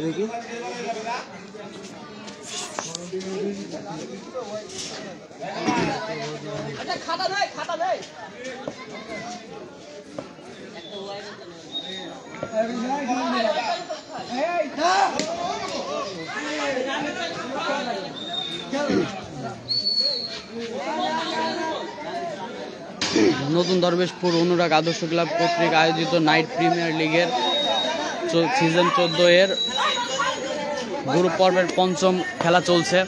দেখি খাতা দেয় খাতা দেয় নতুন দরবেশপুর অনুরাগ আদর্শ ক্লাব কর্তৃক আয়োজিত নাইট প্রিমিয়ার লিগের সিজন 14 এর গ্রুপ পর্বের পঞ্চম খেলা চলছে।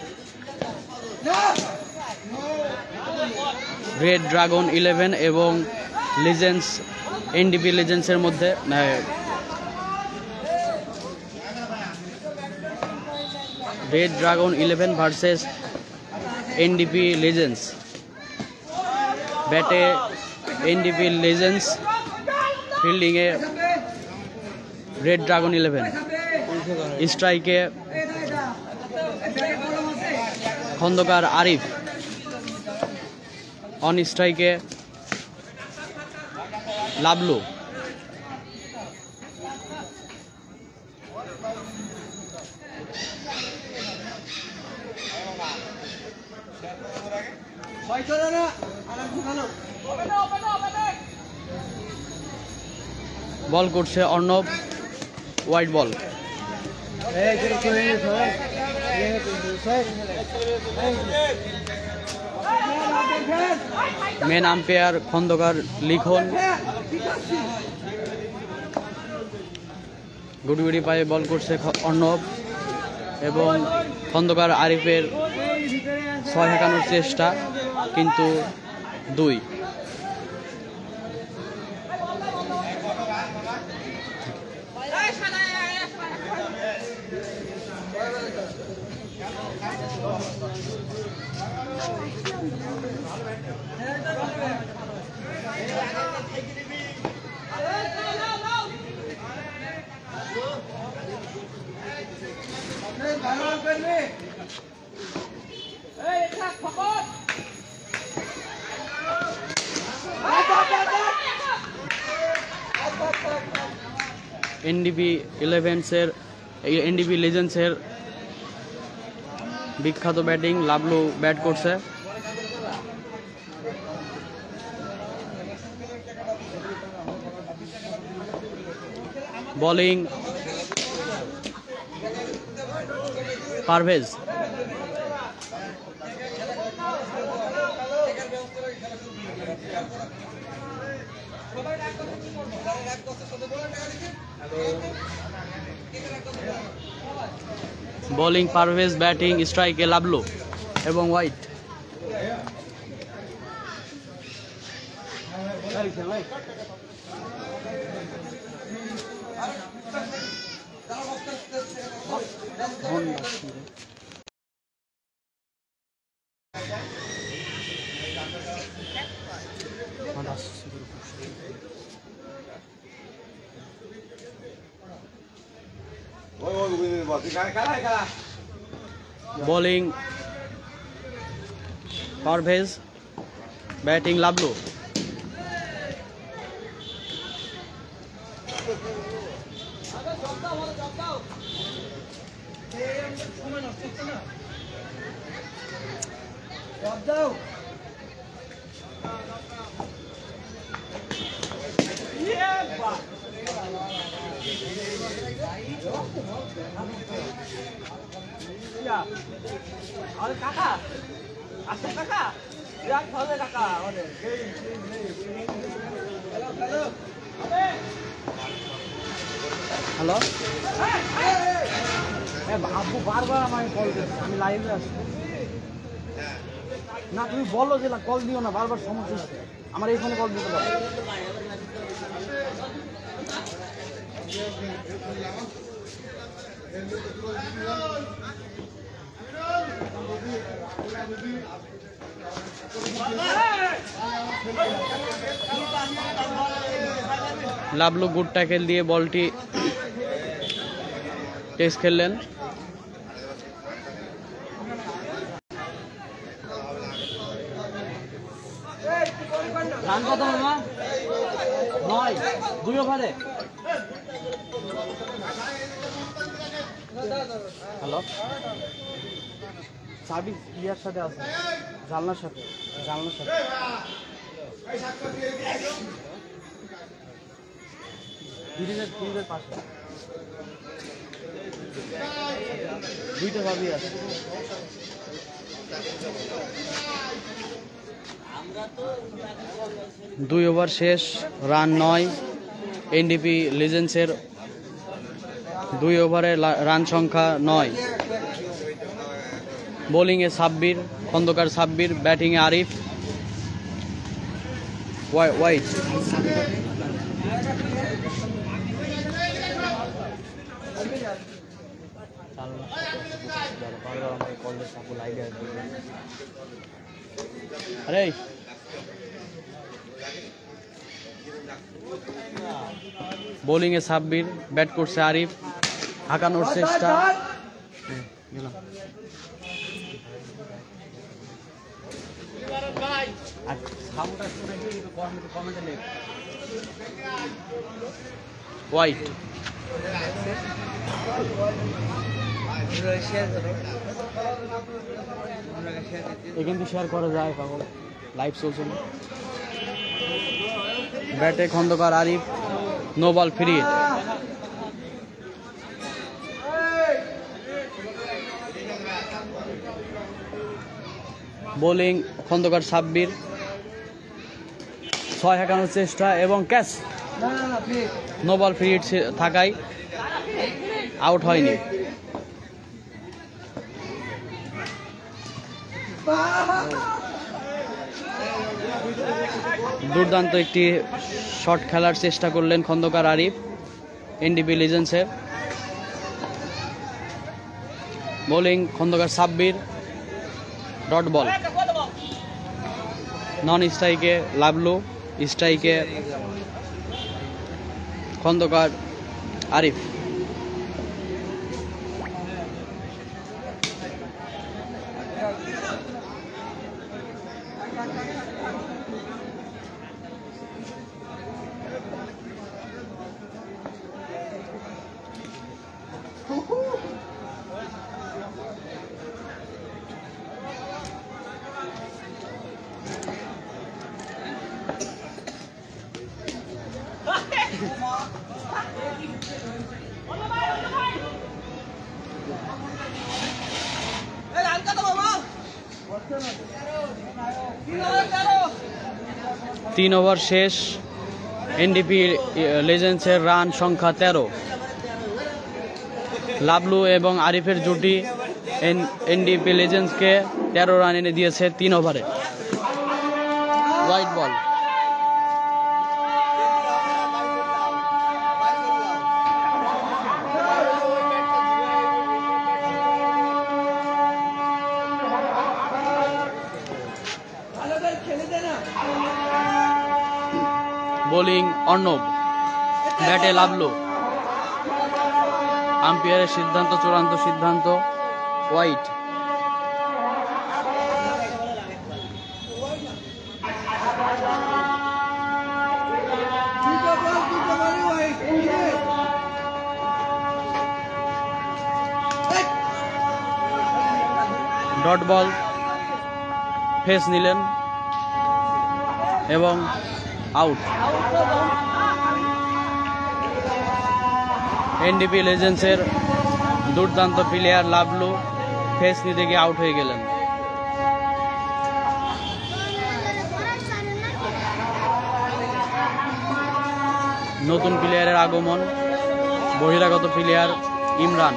রেড ড্রাগন 11 এবং লিজেন্ডস এনডিপি লিজেন্ডসের মধ্যে red dragon 11 versus NDP legends. ব্যাটে এনডিপি লিজেন্ডস, ফিল্ডিংয়ে রেড ড্রাগন 11, স্ট্রাইকে খন্দকার আরিফ, অন স্ট্রাইকে লাবলু। বল করছে Arnab, white ball. Main umpire Khandakar Likhon. গুটি গুটি পায়ে বল করছে অর্ণব এবং খন্দকার আরিফের 6 হাঁকানোর চেষ্টা, কিন্তু 2। এনডিপি লিজেন্ডসের বিখ্যাত ব্যাটিং লাবলু ব্যাট করছে। Bowling Parvez, bowling Parvez, batting স্ট্রাইকে লাবলু এবং white. Bowling Parvez, batting Lablu. কাকা আসো, কাকা বিরাট ভালো কাকা। হ্যালো, আব্বু বারবার আমাকে কল করছে, আমি লাইভে আসছি না। তুমি বলো যে কল দিও না, বারবার সমস্যা হচ্ছে। আমার এই ফোনে কল দিতে পারো। লাভলু গুড ট্যাকেল দিয়ে বলটি টেস্ট খেললেন। রান কত মামা? 9, 2 ওভারে। হ্যালো, চাবি ইয়ার সাথে আছে, জানলার সাথে, জানলার সাথে। ফ্রিজের পাশে 2টা চাবি আছে। 2 ওভার শেষ, রান 9। এনডিপি লিজেন্ডসের 2 ওভারে রান সংখ্যা 9। বোলিংয়ে সাব্বির, খন্দকার সাব্বির, ব্যাটিংয়ে আরিফ, ওয়াইট। আরে বোলিংয়ে সাব্বির, ব্যাট করছে আরিফ, হাঁকানোর চেষ্টা। হোয়াইট। এখান থেকে শেয়ার করা যায়, পাগল লাইভ চলছে না। ব্যাটে Khandakar Arif, no ball free hit. Bowling Khandakar Sabbir, 6 হাঁকানোর চেষ্টা এবং catch. No ball free hit থাকায় আউট হয়নি। দুর্দান্ত একটি শট খেলার চেষ্টা করলেন খন্দকার আরিফ এনডিপি লিজেন্ডসের। Bowling Khandakar Sabbir, dot ball. Non স্ট্রাইকে লাভলু, স্ট্রাইকে খন্দকার আরিফ। তিন ওভার শেষ, এনডিপি লেজেন্ডসের রান সংখ্যা 13। লাভলু এবং আরিফের জুটি এনডিপি লেজেন্ডসকে 13 রান এনে দিয়েছে 3 ওভারে। White ball. বোলিং অর্ণব, ব্যাটে লাভলু। আম্পায়ারের সিদ্ধান্ত চূড়ান্ত সিদ্ধান্ত, হোয়াইট। ডট বল, ফেস নিলেন এবং আউট। এনডিপি লেজেন্ডসের দুর্দান্ত প্লেয়ার লাভলু ফেস নিতে গিয়ে আউট হয়ে গেলেন। নতুন প্লেয়ারের আগমন, বহিরাগত প্লেয়ার ইমরান।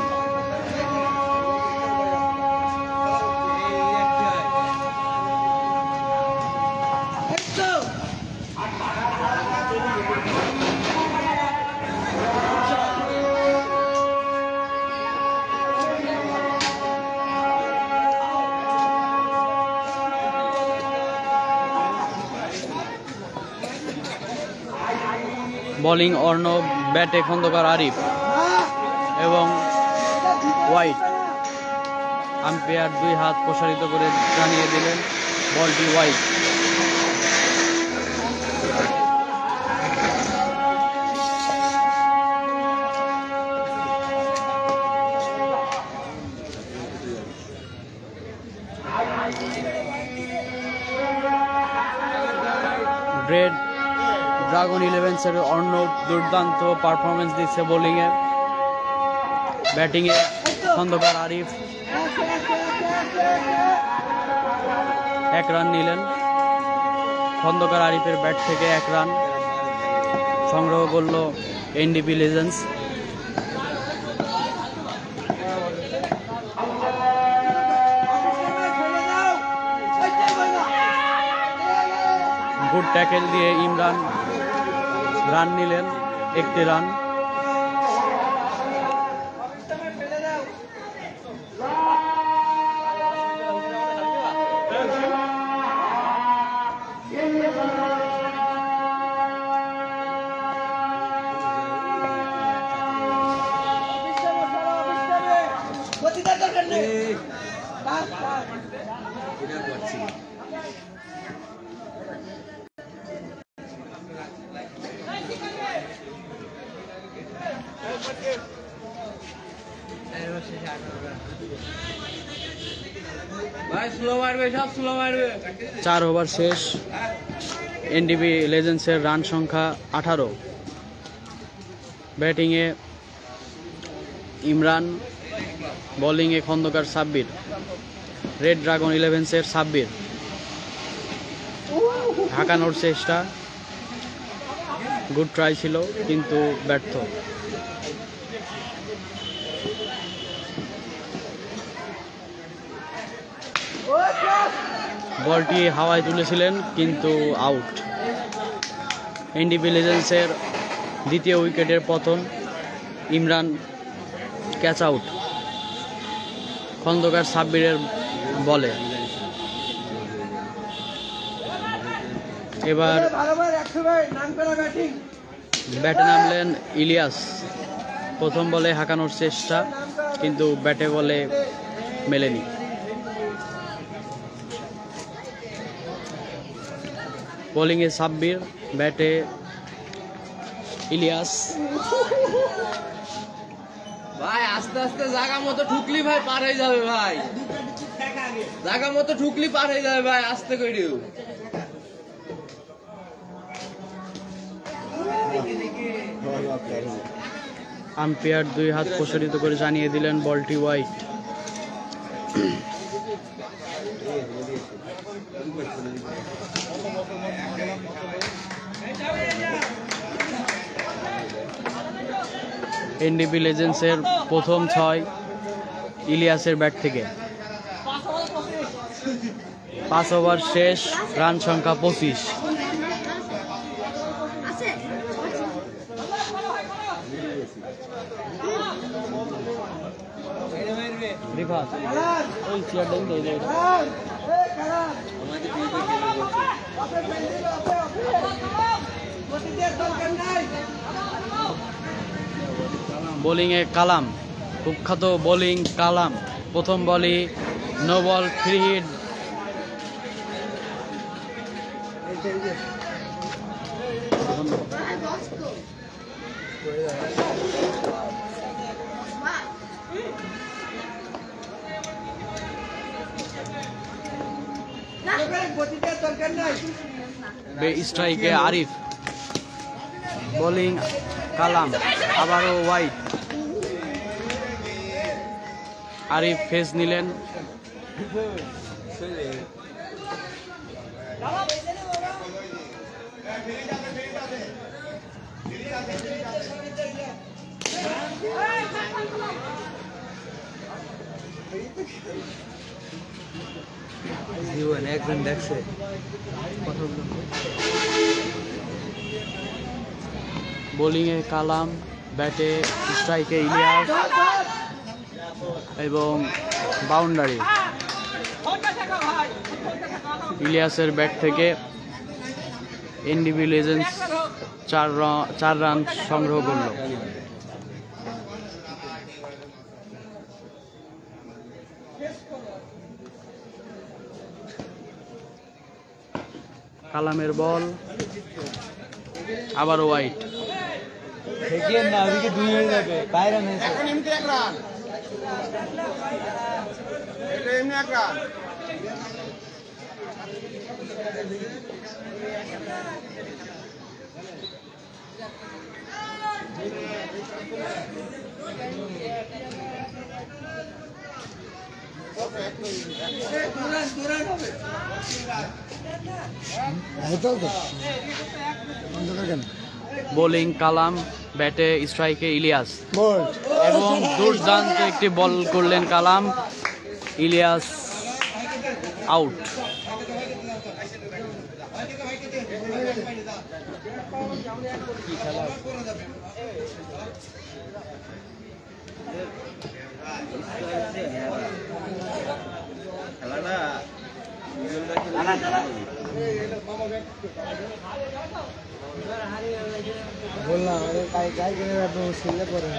বোলিং অর্ণব, ব্যাটে খন্দকার আরিফ এবং ওয়াইড। আম্পায়ার 2 হাত প্রসারিত করে জানিয়ে দিলেন বলটি ওয়াইড। রেড ড্রাগন ইলেভেন্সের অর্ণব দুর্দান্ত পারফরমেন্স দিচ্ছে বোলিংয়ে। ব্যাটিংয়ে খন্দকার আরিফ 1 রান নিলেন। খন্দকার আরিফের ব্যাট থেকে 1 রান সংগ্রহ করল এনডিপি লেজেন্ডস। গুড ট্যাকেল দিয়ে ইমরান রান নিলেন, 1টি রান। ভাই স্লো মারবে, সব স্লো মারবে। 4 ওভার শেষ। এনডিপি লেজেন্ডসের রান সংখ্যা 18। ব্যাটিংয়ে ইমরান, বোলিংয়ে খন্দকার সাব্বির। রেড ড্রাগন ইলেভেন্সের সাব্বির ঢাকানোর চেষ্টা, গুড ট্রাই ছিল কিন্তু ব্যর্থ। বলটি হাওয়ায় তুলেছিলেন কিন্তু আউট। এনডিপি লেজেন্ডসের 2য় উইকেটের পতন। ইমরান ক্যাচ আউট খন্দকার সাব্বিরের বলে। এবার ব্যাটে নামলেন ইলিয়াস। প্রথম বলে হাঁকানোর চেষ্টা কিন্তু ব্যাটে বলে মেলেনি। বোলিংয়ে সাব্বির, ব্যাটে ইলিয়াস। ভাই আস্তে আস্তে জায়গা মতো ঠুকলি ভাই পার হয়ে যাবে ভাই, জায়গা মতো ঠুকলি পার হয়ে যাবে ভাই, আস্তে করে দিও। আম্পায়ার 2 হাত প্রসারিত করে জানিয়ে দিলেন বলটি ওয়াইড। এনডিপি লেজেন্ডসের প্রথম 6 ইলিয়াসের ব্যাট থেকে। 5 ওভার শেষ, রান সংখ্যা 25। বোলিংয়ে কালাম, কুখ্যাত বোলিং কালাম। প্রথম বলই নো বল, ফ্রি হিট। স্ট্রাইকে আরিফ, বোলিং কালাম, আবারও ওয়াইড। আরিফ ফেস নিলেন। একজন দেখছে বোলিংয়ে কালাম, ব্যাটে স্ট্রাইকে ইলিয়াস এবং বাউন্ডারি। ইলিয়াসের ব্যাট থেকে এনডিপি লেজেন্ডস 4 রান সংগ্রহ করল। কালামের বল, আবারও ওয়াইড। না উইকেট 2 হয়ে যাবে, বাইরে নেছে এখন এমনি এক রান, এটা এমনি এক রান। বোলিং কালাম, ব্যাটে স্ট্রাইকে ইলিয়াস এবং দুর্দান্ত একটি বল করলেন কালাম। ইলিয়াস আউট। বললাম গাই কিনে রাখবো, ছেলে পরে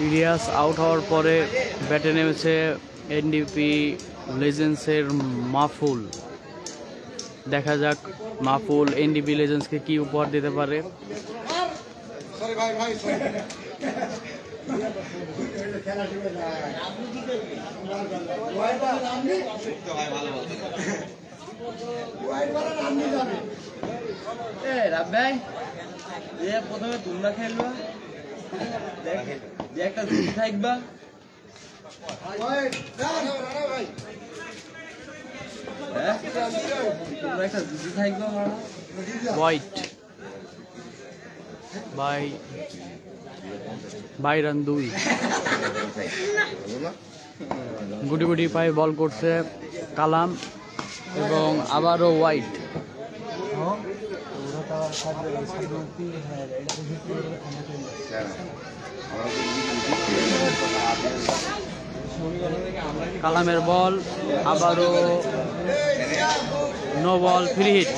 ইলিয়াস আউট হওয়ার পরে ব্যাটে নেমেছে এনডিপি লেজেন্ডসের মাহফুল। দেখা যাক মাহফুল এনডিপি লেজেন্ডসকে কি উপহার দিতে পারে। প্রথমে তোমরা খেলবা, একটা জুটি থাকবা, তোমরা একটা জুটি থাকবা। White by run 2। গুটি গুটি পায়ে বল করছে কালাম এবং আবারও হোয়াইট। কালামের বল, আবারও নো বল, ফ্রি হিট।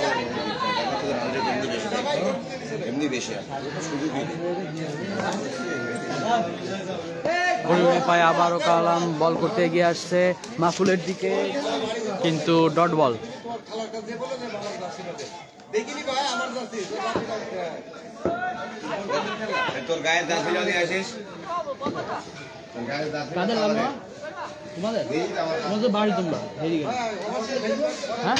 ঘুরে ঘুরে পায়ে আবারও কালাম বল করতে এগিয়ে আসছে মাহফুলের দিকে, কিন্তু ডট বল। তোর গায়ের দাঁত ফেলে আসিস, কাদের লাগলো তোমাদের? তোমাদের বাড়ি তোমরা এদিকে, হ্যাঁ?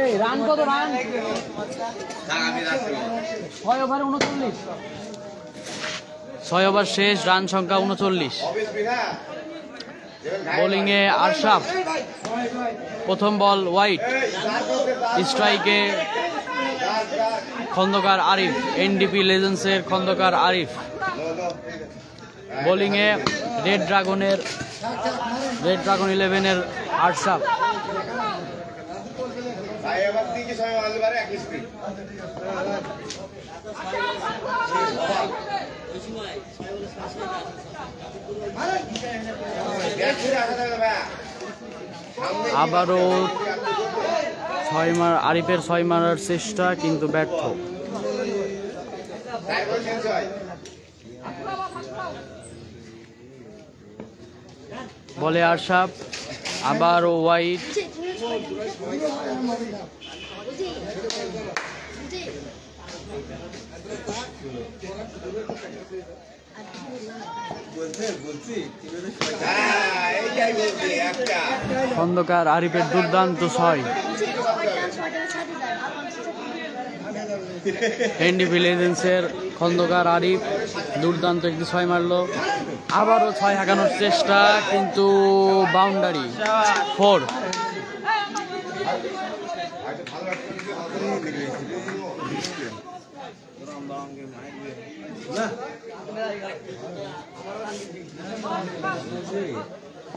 এই রান কত? রান 6 ওভারে 39। 6 ওভার শেষ, রান সংখ্যা 39। বোলিংয়ে আরশাফ, প্রথম বল ওয়াইড, স্ট্রাইকে খন্দকার আরিফ, এনডিপি লেজেন্ডসের খন্দকার আরিফ। বোলিংয়ে রেড ড্রাগন 11-এর আরশাফ। আবারও আরিফের 6 মারার চেষ্টা, কিন্তু ব্যর্থ। বলে আরশাফ, আবারও ওয়াইড। খন্দকার আরিফের দুর্দান্ত 6। এনডিপি লেজেন্ডসের খন্দকার আরিফ দুর্দান্ত একটি 6 মারল। আবারও 6 হাঁকানোর চেষ্টা, কিন্তু বাউন্ডারি 4।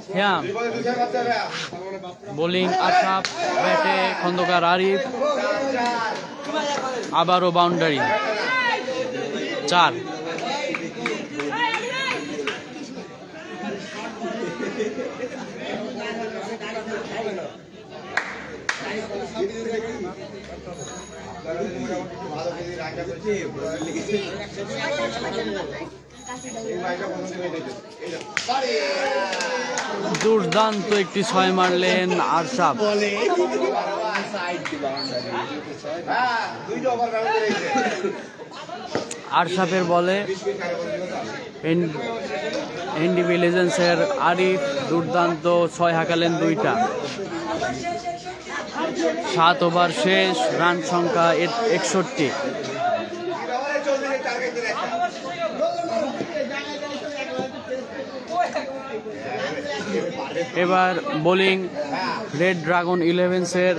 শ্যাম, বোলিং আশরাফ, ব্যাটে খন্দকার আরিফ, আবারও বাউন্ডারি 4। দুর্দান্ত একটি 6 মারলেন আশরাফ। আশরাফের বলে এনডিবি লেজেন্ডসের আরিফ দুর্দান্ত 6 হাঁকালেন 2টা। 7 ওভার শেষ, রান সংখ্যা 61। এবার বোলিং রেড ড্রাগন 11-এর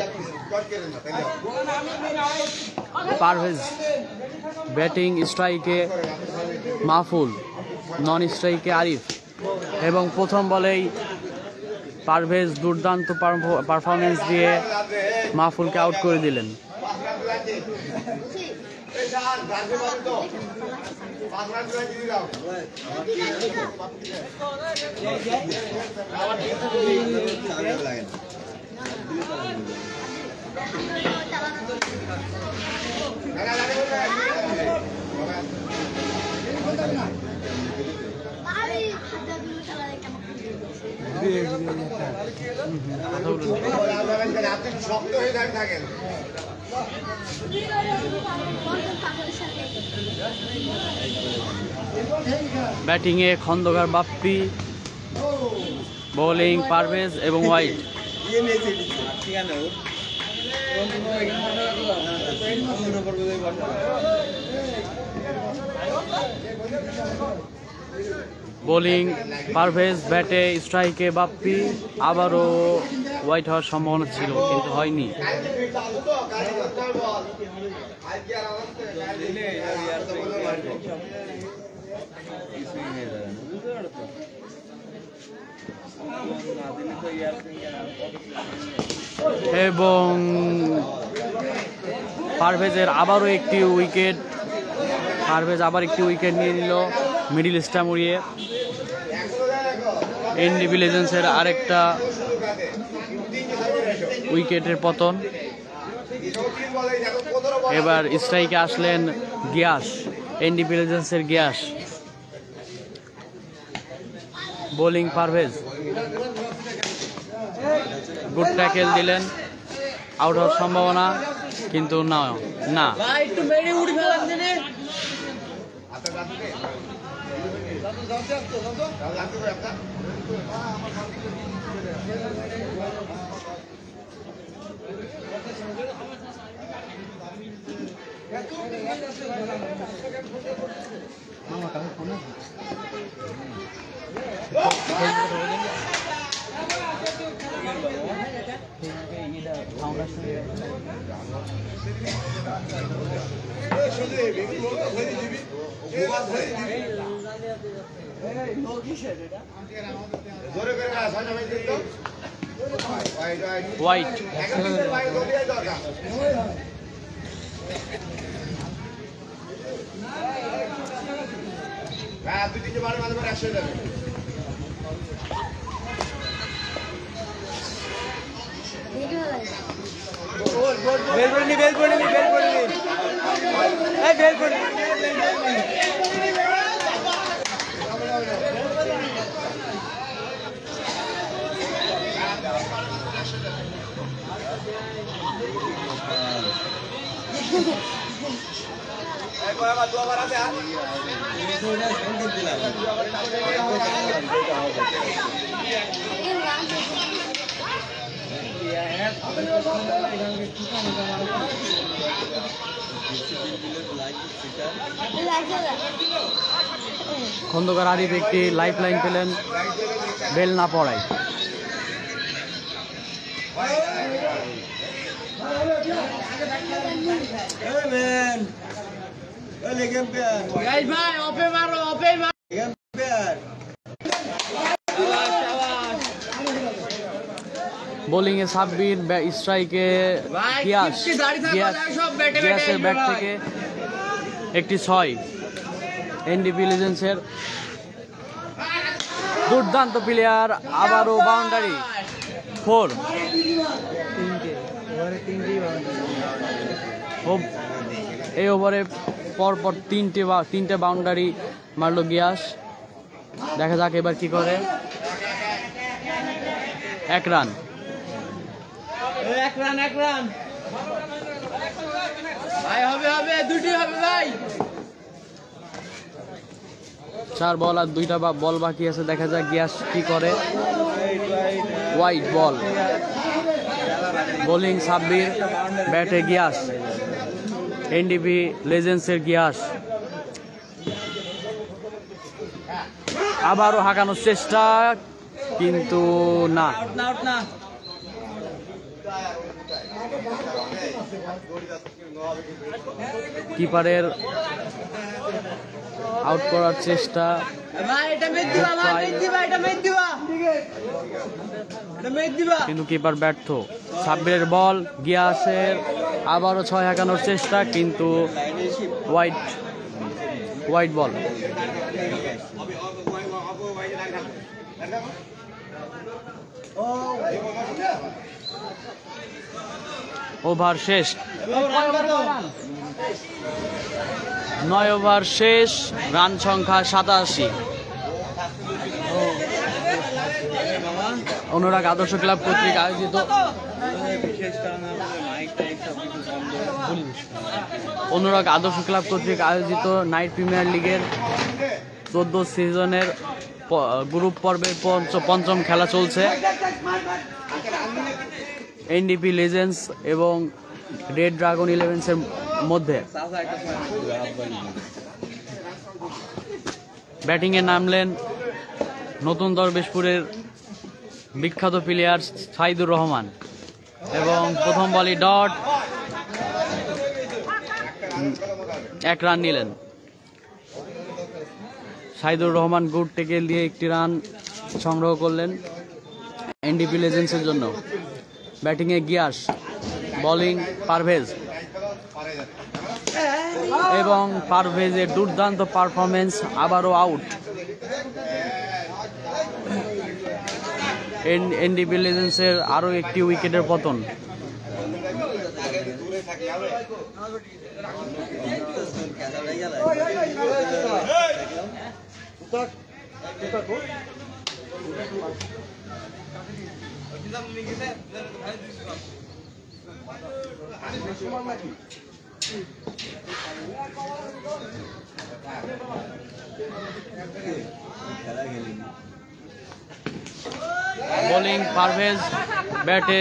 পারভেজ, ব্যাটিং স্ট্রাইকে মাহফুল, নন স্ট্রাইকে আরিফ এবং প্রথম বলেই পারভেজ দুর্দান্ত পারফরমেন্স দিয়ে মাহফুলকে আউট করে দিলেন। শক্ত হয়ে থাকেন। ব্যাটিংয়ে খন্দকার বাপ্পি, বোলিং পারভেজ এবং হোয়াইট। বোলিং পারভেজ, ব্যাটে স্ট্রাইকে বাপ্পি। আবারও হোয়াইট হওয়ার সম্ভাবনা ছিল কিন্তু হয়নি। এবং পারভেজের আবারও একটি উইকেট, পারভেজ আবার একটি উইকেট নিয়ে নিল মিডিল স্টাম্প উড়িয়ে। এনডিবি লেজেন্ডসের আরেকটা উইকেটের পতন। এবার স্ট্রাইকে আসলেন গিয়াস, এনডিবি লেজেন্ডসের Gias. Bowling Parvez, good tackle দিলেন, আউট হওয়ার সম্ভাবনা কিন্তু না। হোয়াইট, বেল করে নি, বেল করে নি, বেল করে নি, এই বেল করে নি। খন্দকার আরিফ একটি লাইফ লাইন পেলেন বেল না পড়ায়। ভাই অপে মারো, অপে মারো। বোলিং এ সাব্বির, স্ট্রাইকে ভাই, গিয়াস, কিপ্টি দাড়ি থাকলে সব ব্যাটে গিয়াসের ব্যাটে ব্যাট ভাই। থেকে একটি 6। এনডিপি লিজেন্সের দুর্দান্ত প্লেয়ার, আবারও বাউন্ডারি 4। এই ওভারে পরপর তিনটে বাউন্ডারি মারলো গিয়াস। দেখা যাক এবার কি করে। 1 রান। এক রান ভাই, হবে দুটি হবে ভাই। 4 বল আর 2টা বল বাকি আছে, দেখা যাক গিয়াস কি করে। White ball. বোলিং সাব্বির, ব্যাটে গিয়াস, এনডিপি লেজেন্ডসের গিয়াস। আবারও হাঁকানোর চেষ্টা, কিন্তু না। কিপারের আউট করার চেষ্টা, কিন্তু কিপার ব্যর্থ। সাব্বিরের বল, গিয়াসের আবারও 6 হাঁকানোর চেষ্টা, কিন্তু হোয়াইট বল। ওভার শেষ, 9 ওভার শেষ, রান সংখ্যা 87। অনুরাগ আদর্শ ক্লাব কর্তৃক আয়োজিত নাইট প্রিমিয়ার লিগের 14 সিজনের গ্রুপ পর্বের পঞ্চম খেলা চলছে। এনডিপি লেজেন্ডস এবং রেড ড্রাগন 11-এর মধ্যে। ব্যাটিংয়ে নামলেন নতুন দরবেশপুরের বিখ্যাত প্লেয়ার সাইদুর রহমান, এবং প্রথম বলই ডট, 1 রান নিলেন। সাইদুর রহমান গুড টেকেল দিয়ে 1টি রান সংগ্রহ করলেন এনডিপি লেজেন্ডসের জন্য। ব্যাটিংয়ে গিয়াস, বোলিং পারভেজ, এবং পারভেজের দুর্দান্ত পারফরমেন্স, আবারও আউট। এনডিপি লেজেন্ডসের আরও একটি উইকেটের পতন। বোলিং পারভেজ, ব্যাটে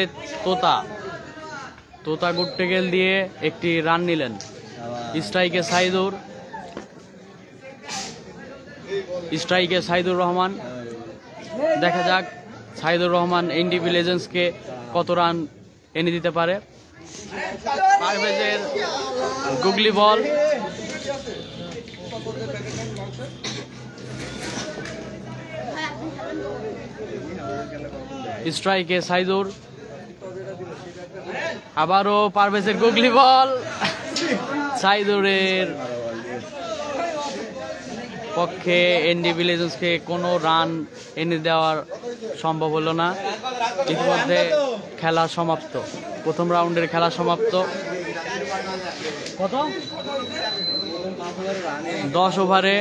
তোতা গুড টেকেল দিয়ে 1টি রান নিলেন। স্ট্রাইকে সাইদুর রহমান। দেখা যাক সাইদুর রহমান এনডিপি লেজেন্ডসকে কত রান এনে দিতে পারে। পারভেজের গুগলি বল, স্ট্রাইকে সাইদুর, আবারও পারভেজের গুগলি বল। সাইদুরের পক্ষে এনডিপি লেজেন্ডসকে কোনো রান এনে দেওয়ার সম্ভব হলো না। ইতিমধ্যে খেলা সমাপ্ত, প্রথম রাউন্ডের খেলা সমাপ্ত। কত? 10 ওভারে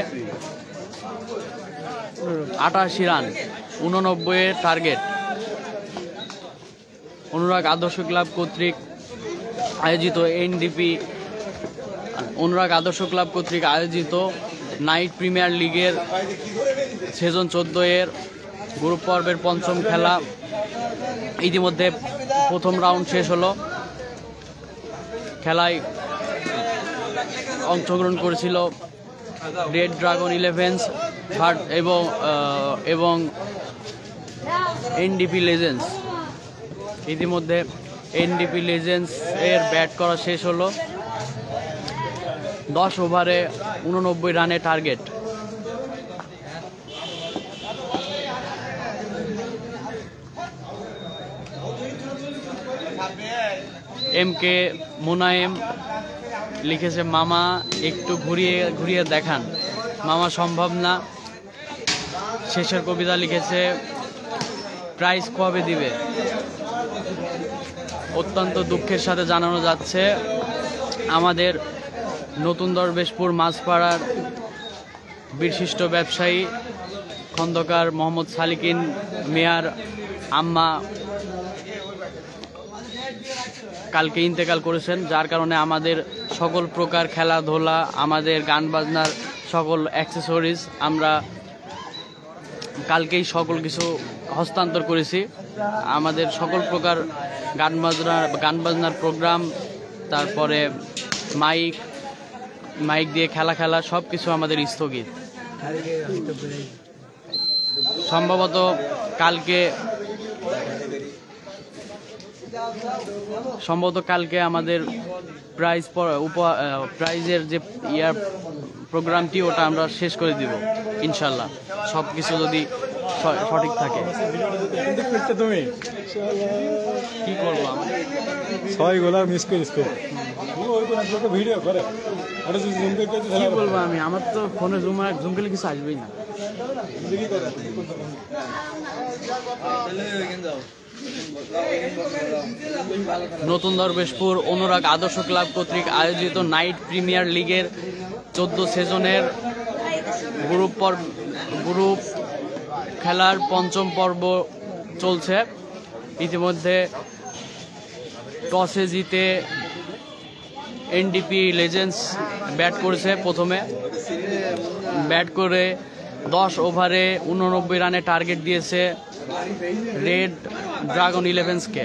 88 রান, 89 টার্গেট। অনুরাগ আদর্শ ক্লাব কর্তৃক আয়োজিত নাইট প্রিমিয়ার লিগের সিজন 14-এর গ্রুপ পর্বের পঞ্চম খেলা ইতিমধ্যে প্রথম রাউন্ড শেষ হলো। খেলায় অংশগ্রহণ করেছিল রেড ড্রাগন 11 এবং এনডিপি লেজেন্ডস। ইতিমধ্যে এনডিপি লেজেন্ডস এর ব্যাট করা শেষ হলো। 10 ওভারে 89 রানে টার্গেট। MK মুনায়েম লিখেছে মামা একটু ঘুরিয়ে ঘুরিয়ে দেখান, মামা সম্ভব না। শেষের কবিতা লিখেছে প্রাইজ কবে দিবে। অত্যন্ত দুঃখের সাথে জানানো যাচ্ছে আমাদের নতুন দরবেশপুর মাছপাড়ার বিশিষ্ট ব্যবসায়ী খন্দকার মোহাম্মদ সালিকিন মিয়ার আম্মা কালকে ইন্তেকাল করেছেন, যার কারণে আমাদের সকল প্রকার খেলাধুলা, আমাদের গান বাজনার সকল অ্যাক্সেসরিজ আমরা কালকেই সকল কিছু হস্তান্তর করেছি। আমাদের সকল প্রকার গান বাজনার প্রোগ্রাম, তারপরে মাইক দিয়ে খেলা সব কিছু আমাদের স্থগিত। সম্ভবত কালকে আমাদের প্রাইজের যে প্রোগ্রামটি ওটা আমরা শেষ করে দিব ইনশাল্লাহ, সব কিছু যদি সঠিক থাকে। তুমি কি করবো আমরা? ছয় গোলা মিস করিস ভিডিও করে কি বলবো আমি? আমার তো ফোনে জুম করলে কিছু আসবেই না। নতুন দরবেশপুর অনুরাগ আদর্শ ক্লাব কর্তৃক আয়োজিত নাইট প্রিমিয়ার লিগের 14 সিজনের গ্রুপ খেলার পঞ্চম পর্ব চলছে। ইতিমধ্যে টসে জিতে এনডিপি লেজেন্ডস ব্যাট করেছে। প্রথমে ব্যাট করে 10 ওভারে 89 রানে টার্গেট দিয়েছে রেড ড্রাগন 11কে।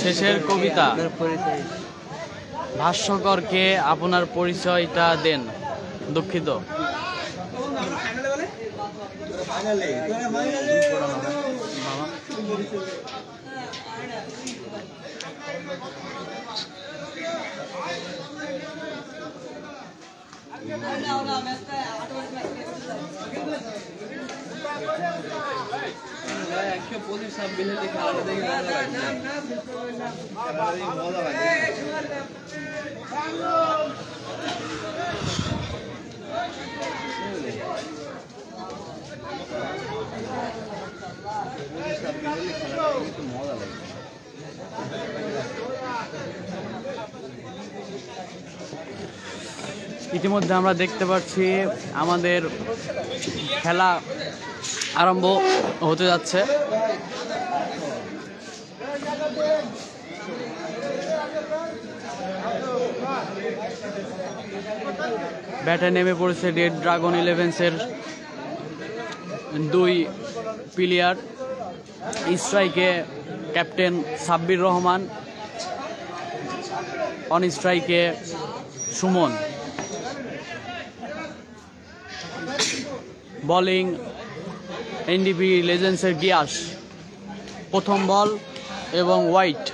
শেষের কবিতা, ভাষ্যকরকে আপনার পরিচয়টা দেন। দুঃখিত। ইতিমধ্যে আমরা দেখতে পাচ্ছি আমাদের খেলা আরম্ভ হতে যাচ্ছে। ব্যাটে নেমে পড়েছে রেড ড্রাগন 11-এর 2 প্লেয়ার। স্ট্রাইকে ক্যাপ্টেন সাব্বির রহমান, অন স্ট্রাইকে সুমন। বোলিং এনডিপি লেজেন্ডসের গিয়াস। প্রথম বল এবং white.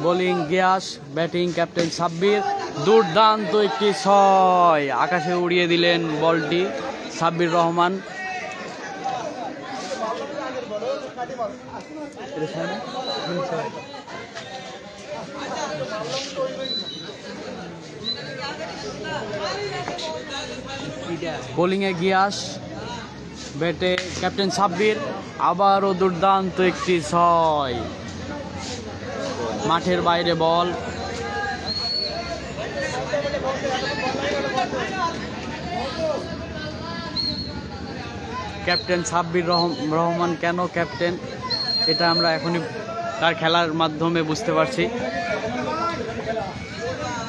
Bowling Gias, batting captain Sabbir. দুর্দান্ত একটি 6, আকাশে উড়িয়ে দিলেন বলটি সাব্বির রহমান। বোলিংয়ে গিয়াস, ব্যাটে ক্যাপ্টেন সাব্বির। আবারও দুর্দান্ত একটি 6, মাঠের বাইরে বল। ক্যাপ্টেন সাব্বির রহমান কেন ক্যাপ্টেন, এটা আমরা এখনই তার খেলার মাধ্যমে বুঝতে পারছি।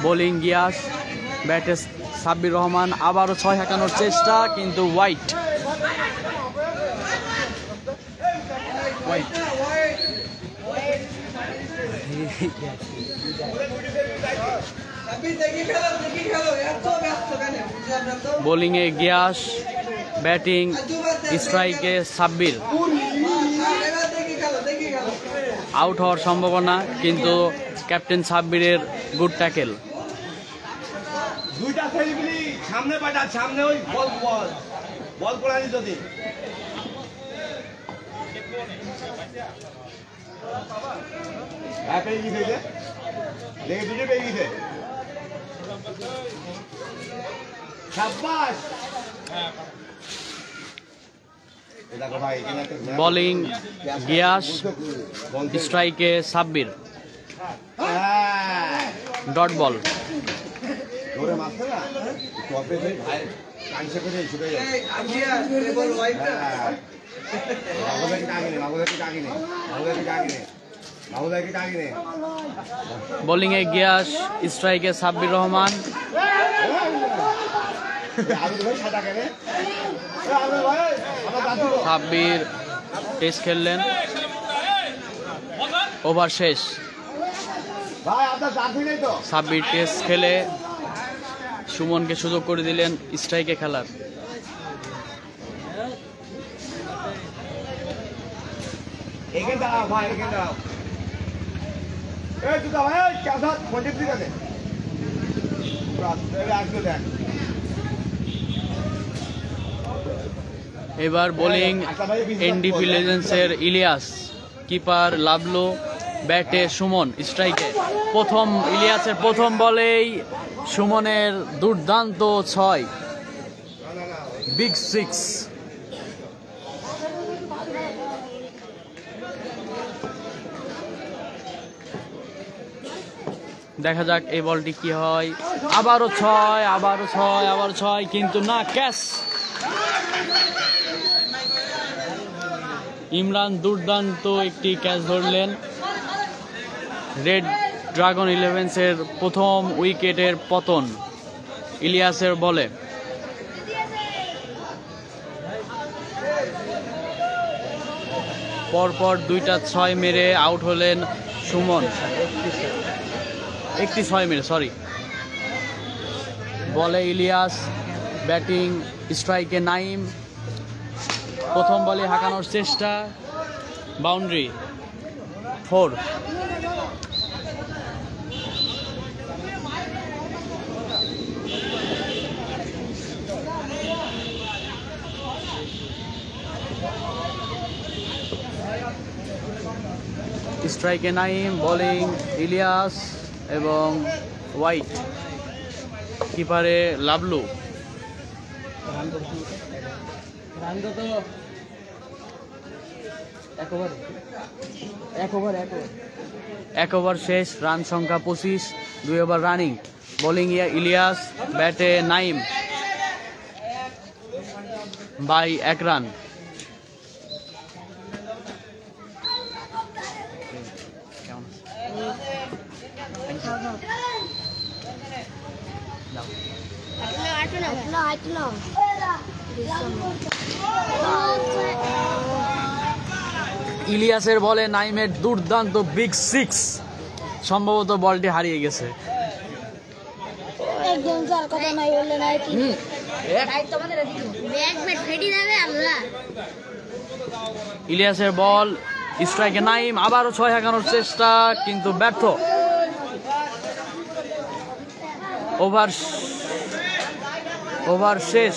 বোলিং গিয়াস, ব্যাটে সাব্বির রহমান, আবারও 6 হাঁকানোর চেষ্টা কিন্তু হোয়াইট। বোলিংয়ে গিয়াস, ব্যাটিং স্ট্রাইকে সাব্বির। আউট হওয়ার সম্ভাবনা, কিন্তু ক্যাপ্টেন সাব্বিরের গুড ট্যাকেল। দুইটা ছেলেগুলি সামনে পাঠা, সামনে ওই বল বল বল পড়ানি যদি পেয়ে গেছে, দেখে দুটো পেয়ে গেছে। সাব্বাস। দেখো ভাই, এখানে একটা বোলিং গিয়াস, স্ট্রাইকে সাব্বির। ডট বল। ধরে মারছে না, কপে ভাই কানসে করে ছুটে যায়। বাবুদাকে ডাকিনে, বাবুদাকে ডাকিনে, বাবুদাকে ডাকিনে, বাবুদাকে ডাকিনে। বোলিংয়ে গিয়াস, স্ট্রাইকে সাব্বির রহমান। সাব্বির টেস্ট খেললেন, ওভার শেষ। সাব্বির টেস্ট খেলে সুমনকে সুযোগ করে দিলেন স্ট্রাইকে খেলার। এবার বোলিং এনডিপি লেজেন্ডসের ইলিয়াস, কিপার লাভলু, ব্যাটে সুমন, স্ট্রাইকে ইলিয়াসের প্রথম বলেই সুমনের দুর্দান্ত 6, বিগ 6। দেখা যাক এই বলটি কি হয়। আবারও 6, আবারও 6, আবারও 6, কিন্তু না, ক্যাচ। ইমরান দুর্দান্ত একটি ক্যাচ ধরলেন। রেড ড্রাগন ইলেভেন্সের প্রথম উইকেটের পতন ইলিয়াসের বলে। পরপর 2টা 6 মেরে আউট হলেন সুমন। একটি 6 মেরে, সরি। বলে ইলিয়াস, ব্যাটিং স্ট্রাইকে নাইম। প্রথম বলে হাঁকানোর চেষ্টা, বাউন্ডারি, 4। স্ট্রাইকে নাইম, বোলিং ইলিয়াস এবং হোয়াইট, কিপারে লাভলু। এক ওভার শেষ, রান সংখ্যা 25, 2 ওভার রানিং। বোলিং ইলিয়াস, ব্যাটে নাইম, বাই 1 রান। ইলিয়াসের বলে নাইমের দুর্দান্ত বিগ 6, সম্ভবত বলটি হারিয়ে গেছে। ইলিয়াসের বল, স্ট্রাইকে নাইম, আবারও 6 হাঁকানোর চেষ্টা, কিন্তু ব্যর্থ। ওভার শেষ,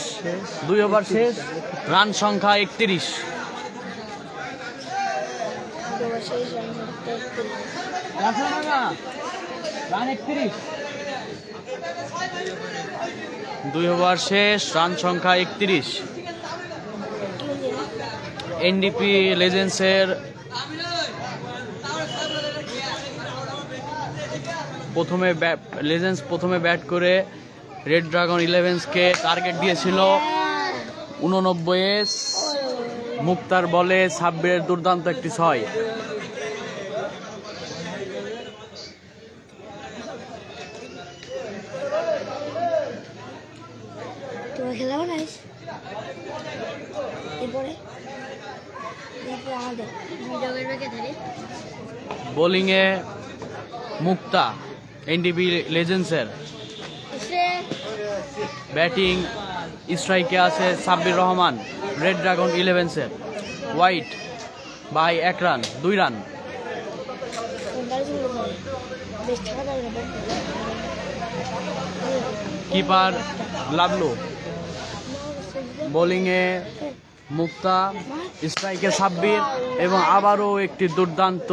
2 ওভার শেষ, রান সংখ্যা 31। রান 31, 2 ওভার শেষ, রান সংখ্যা 31। এনডিপি লেজেন্ডসের প্রথমে ব্যাট করে রেড ড্রাগন ইলেভেন্সকে টার্গেট দিয়েছিল 89 মুক্তার বলে সাব্বিরের দুর্দান্ত একটি 6। তোমার খেলা বানাইস এরপরে আমাদের জগের বেঁকে ধরে বোলিংয়ে মুক্তা এনডিবি লেজেন্ডসের, ব্যাটিং স্ট্রাইকে আছে সাব্বির রহমান রেড ড্রাগন 11-এর, হোয়াইট বাই 1 রান 2 রান। বেশ টাকা যাবে না কিপার লাবলু। বোলিংয়ে মুক্তা, স্ট্রাইকে সাব্বির এবং আবারও একটি দুর্দান্ত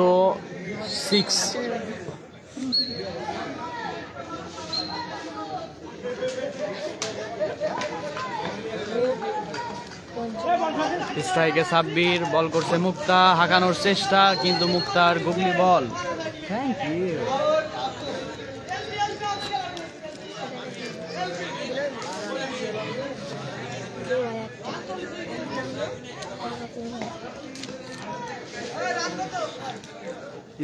6। স্ট্রাইকে সাব্বির, বল করছে মুক্তা, হাঁকানোর চেষ্টা কিন্তু মুক্তার গুগলি বল। Thank you.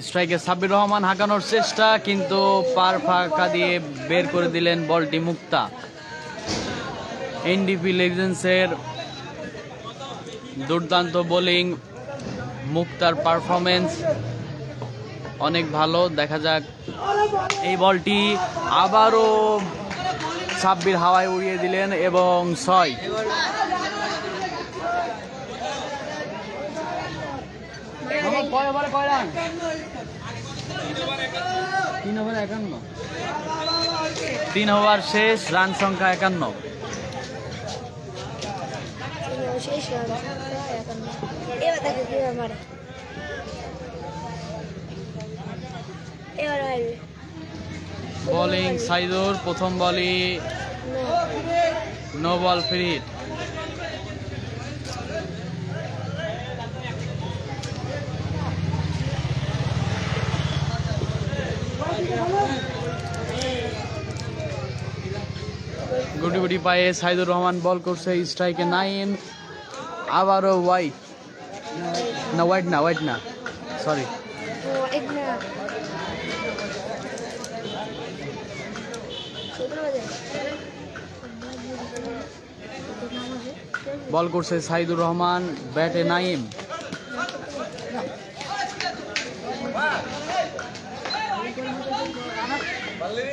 স্ট্রাইকে সাব্বির রহমান, হাঁকানোর চেষ্টা কিন্তু পার ফাঁকা দিয়ে বের করে দিলেন বলটি মুক্তা। এনডিপি লেজেন্ডসের দুর্দান্ত বোলিং, মুক্তার পারফরমেন্স অনেক ভালো। দেখা যাক, এই বলটি আবারও সাব্বির হাওয়ায় উড়িয়ে দিলেন এবং 6। তিন ওভার শেষ, রান সংখ্যা 51। শেষ এবার দেখো কিভাবে মারে এবার মারবে বোলিং সাইদুর, প্রথম বলই নো বল ফ্রি হিট। গুটি গুটি পায়ে সাইদুর রহমান বল করছে, স্ট্রাইকে 9। আবারও হোয়াইট না সরি, বল করছে সাইদুর রহমান, ব্যাটে নাইম।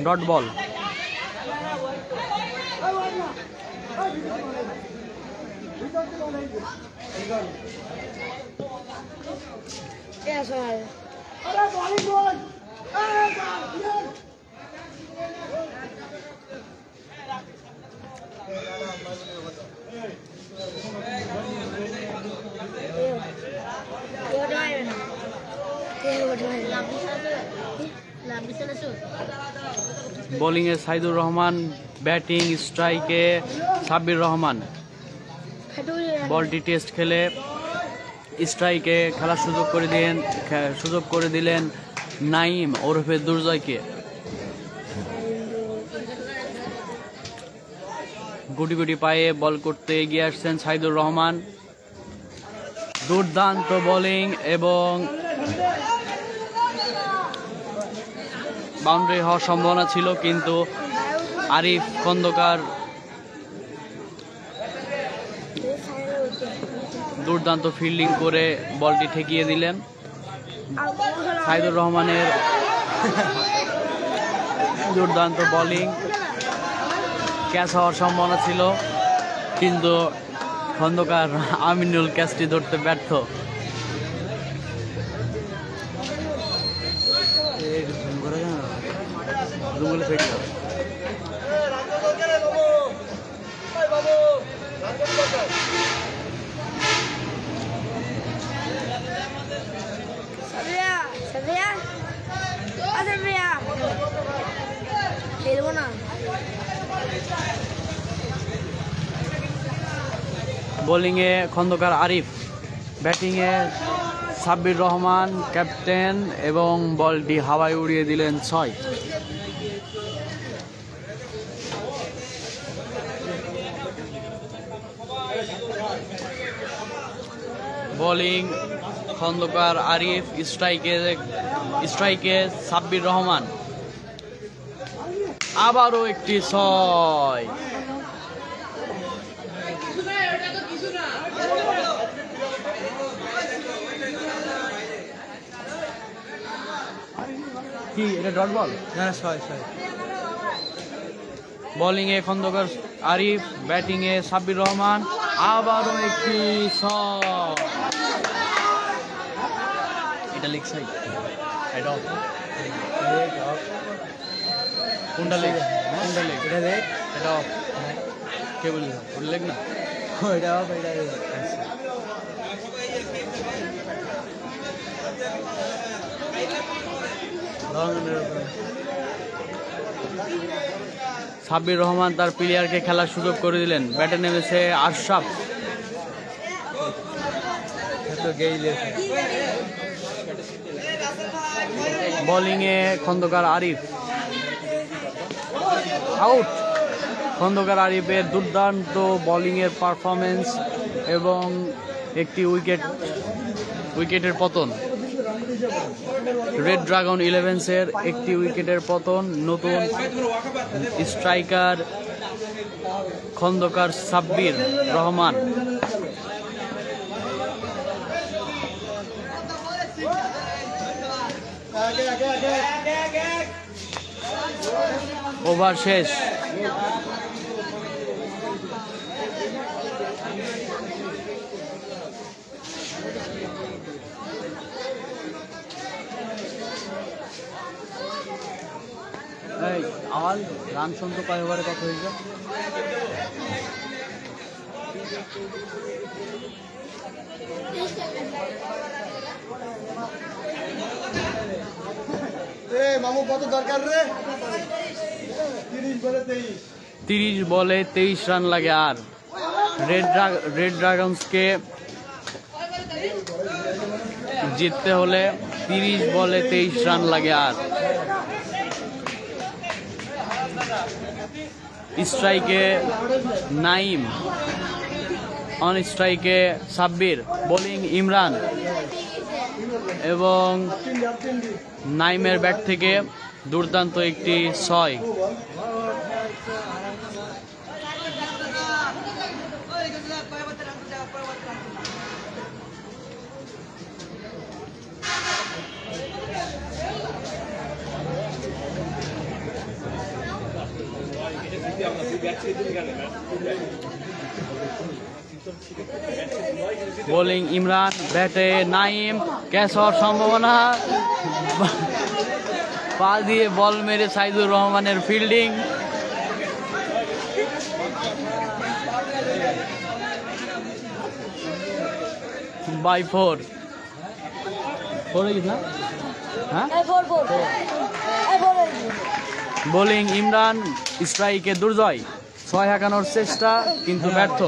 Dot ball. বোলিংয়ে সাইদুর রহমান, ব্যাটিং স্ট্রাইকে সাব্বির রহমান। বলটি টেস্ট খেলে স্ট্রাইকে খেলার সুযোগ করে দিলেন নাইম ওরফে দুর্জয়কে। গুটি গুটি পায়ে বল করতে এগিয়ে আসছেন সাইদুর রহমান। দুর্দান্ত বোলিং এবং বাউন্ডারি হওয়ার সম্ভাবনা ছিল, কিন্তু আরিফ খন্দকার দুর্দান্ত ফিল্ডিং করে বলটি ঠেকিয়ে দিলেন। সাইদুর রহমানের দুর্দান্ত বোলিং, ক্যাচ হওয়ার সম্ভাবনা ছিল, কিন্তু খন্দকার আমিনুল ক্যাচটি ধরতে ব্যর্থ। খেলবো না। বোলিংয়ে খন্দকার আরিফ, ব্যাটিংয়ে সাব্বির রহমান ক্যাপ্টেন এবং বলটি হাওয়ায় উড়িয়ে দিলেন 6। বোলিং খন্দকার আরিফ, স্ট্রাইকে সাব্বির রহমান। আবারও একটি 6। কি এটা ডট বল? না 6 বোলিং এ খন্দকার আরিফ, ব্যাটিং এ সাব্বির রহমান। আবারও একটি 6। এটা লেগ সাইড, এটা অফ। কোনটা লেগ? কোনটা লেগ? এটা দেখ, এটা অফ। কে বললি ওটা লেগ না? এটা অফ, এটা সাব্বির রহমান তার প্লেয়ারকে খেলার সুযোগ করে দিলেন। ব্যাটে নেমেছে আশরাফ। তো গেইলে বোলিং এ খন্দকার আরিফ, আউট। খন্দকার আরিফের দুর্দান্ত বোলিং এর পারফরমেন্স এবং একটি উইকেটের পতন। রেড ড্রাগন 11-এর একটি উইকেটের পতন। নতুন স্ট্রাইকার খন্দকার সাব্বির রহমান। ওভার শেষ। আওয়াল রান শুনতো কয় ওভারে কত হয়েছে? মামু কত দরকার রে? 30 বলে 23 রান লাগে। আর রেড ড্রাগনসকে জিততে হলে 30 বলে 23 রান লাগে। আর স্ট্রাইকে নাইম, অন স্ট্রাইকে সাব্বির, বোলিং ইমরান এবং নাইমের ব্যাট থেকে দুর্দান্ত একটি 6। বোলিং ইমরান, ব্যাটে নাইম। ক্যাচ হওয়ার সম্ভাবনা। পা দিয়ে বল মেরে সাইদুর রহমানের ফিল্ডিং। বাই 4 না? হ্যাঁ, বোলিং ইমরান, স্ট্রাইকে দুর্জয়। 6 হাঁকানোর চেষ্টা কিন্তু ব্যর্থ।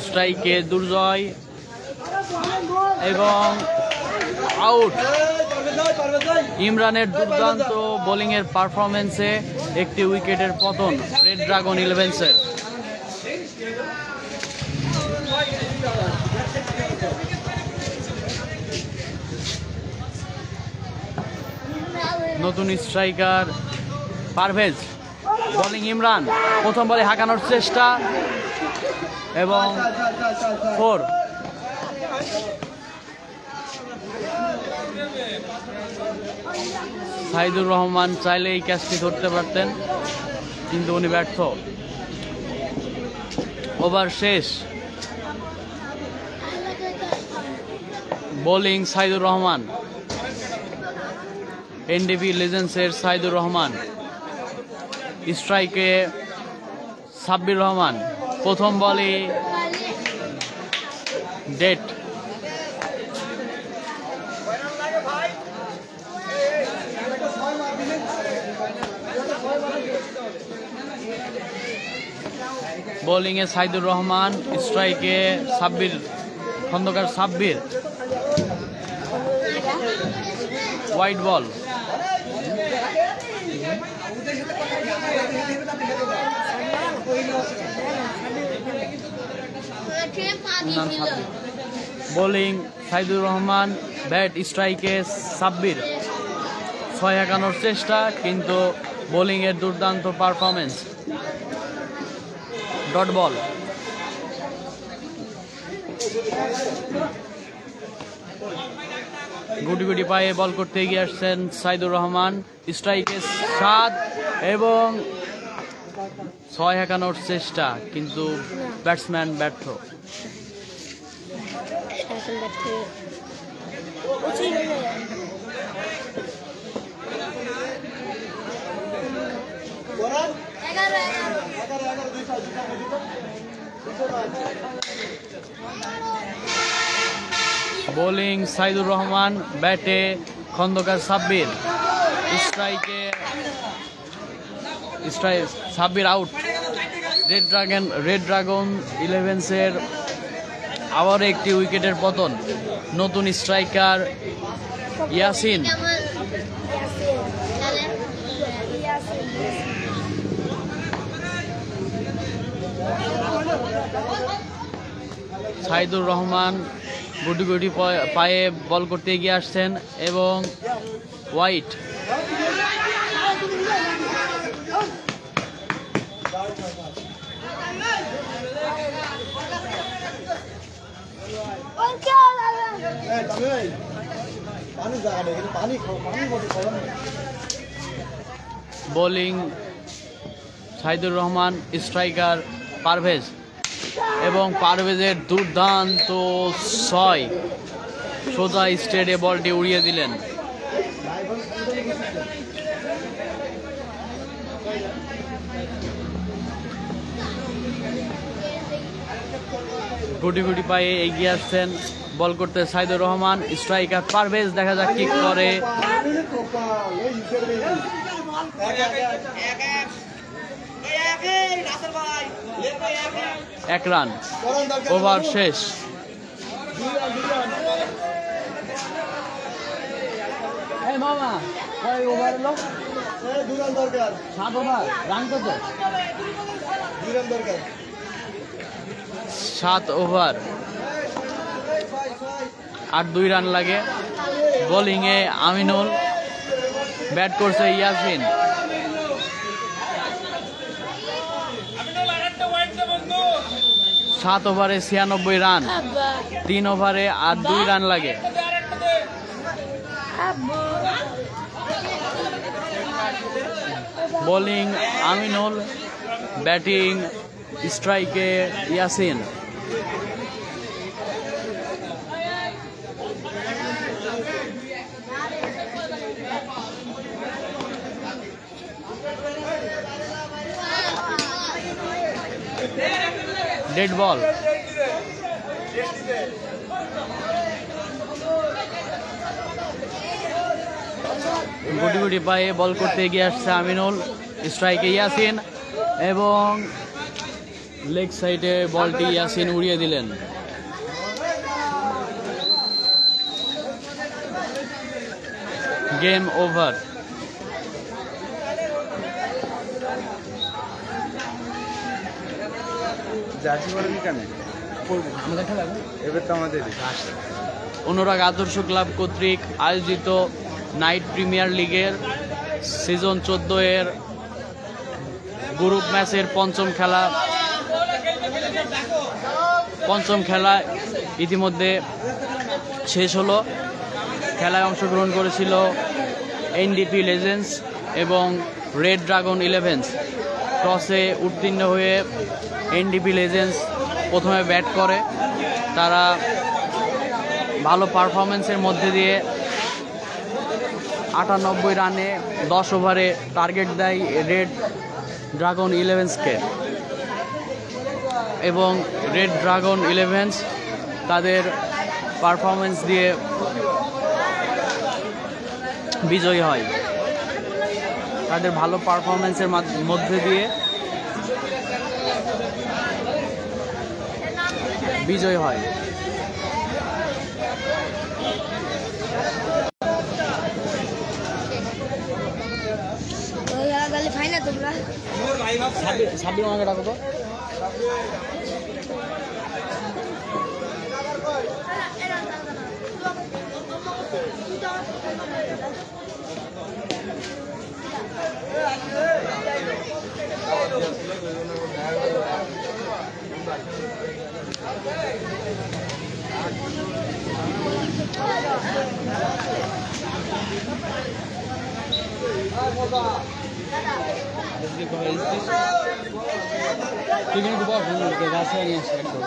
স্ট্রাইকে দুর্জয় এবং আউট। ইমরানের দুর্দান্ত বোলিং এর পারফরমেন্সে একটি উইকেটের পতন রেড ড্রাগন 11-এর। নতুন স্ট্রাইকার পারভেজ, বোলিং ইমরান। প্রথম বলে হাঁকানোর চেষ্টা এবং 4। সাইদুর রহমান চাইলে এই ক্যাচটি ধরতে পারতেন কিন্তু উনি ব্যর্থ। ওভার শেষ। বোলিং সাইদুর রহমান, এনডিপি লেজেন্ডসের সাইদুর রহমান। স্ট্রাইকে সাব্বির রহমান। প্রথম বলে ডেট। বোলিং এ সাইদুর রহমান, স্ট্রাইকে Sabbir, Khandakar Sabbir. White ball. Bowling Saidur Rahman, bat স্ট্রাইকে সাব্বির। 6 হাঁকানোর চেষ্টা, কিন্তু বোলিংয়ের দুর্দান্ত পারফরমেন্স। Dot ball. গুটি গুটি পায়ে বল করতে এগিয়ে আসছেন সাইদুর রহমান। স্ট্রাইকে 7 এবং 6 হাঁকানোর চেষ্টা, কিন্তু ব্যাটসম্যান ব্যর্থ। বোলিং সাইদুর রহমান, ব্যাটে খন্দকার সাব্বির। স্ট্রাইকে সাব্বির আউট। রেড ড্রাগন 11-এর আবার একটি উইকেটের পতন। নতুন স্ট্রাইকার ইয়াসিন। সাইদুর রহমান গুটি গুটি পায়ে বল করতে এগিয়ে আসছেন এবং white. Bowling Saidur Rahman, striker Parvez এবং পারভেজের দুর্দান্ত 6। সোজা স্ট্রেটে বলটি উড়িয়ে দিলেন। গুটি গুটি পায়ে এগিয়ে আসছেন বল করতে সাইদুর রহমান। স্ট্রাইকার পারভেজ, দেখা যাক কি করে। 1 রান। ওভার শেষ। মামা কয় ওভার হলো? 7 ওভার। রান কত? 7 ওভার, 8-2 রান লাগে। বোলিংয়ে আমিনুল, ব্যাট করছে ইয়াসিন। 7 ওভারে 96 রান। 3 ওভারে আর 2 রান লাগে। বোলিং আমিনুল, ব্যাটিং স্ট্রাইকে ইয়াসিন। ডেড বল। গুটি গুটি পায়ে বল করতে এগিয়ে আসছে আমিনুল। স্ট্রাইকে ইয়াসিন এবং লেগ সাইডে বলটি ইয়াসিন উড়িয়ে দিলেন। Game over. অনুরাগ আদর্শ ক্লাব কর্তৃক আয়োজিত নাইট প্রিমিয়ার লিগের সিজন 14-এর গ্রুপ ম্যাচের পঞ্চম খেলা ইতিমধ্যে শেষ হলো। খেলায় অংশগ্রহণ করেছিল এনডিপি লেজেন্ডস এবং রেড ড্রাগন 11। টসে উত্তীর্ণ হয়ে এনডিপি লেজেন্ডস প্রথমে ব্যাট করে। তারা ভালো পারফরমেন্সের মধ্যে দিয়ে 98 রানে 10 ওভারে টার্গেট দেয় রেড ড্রাগন 11কে এবং রেড ড্রাগন 11 তাদের পারফরমেন্স দিয়ে বিজয়ী হয়। তাদের ভালো পারফরমেন্সের মধ্যে দিয়ে বিজয় হয়। সাব্বির আমাকে ডাকো তো। তুই কিন্তু বল গাছে নিয়ে আসে একদম।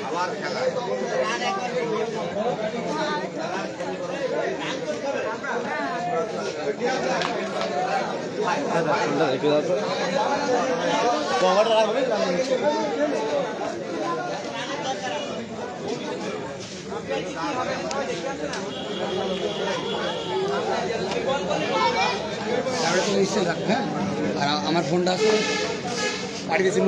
আবার খেলা হ্যাঁ, আর আমার ফোনটা আছে বাড়ি গেছি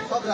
সব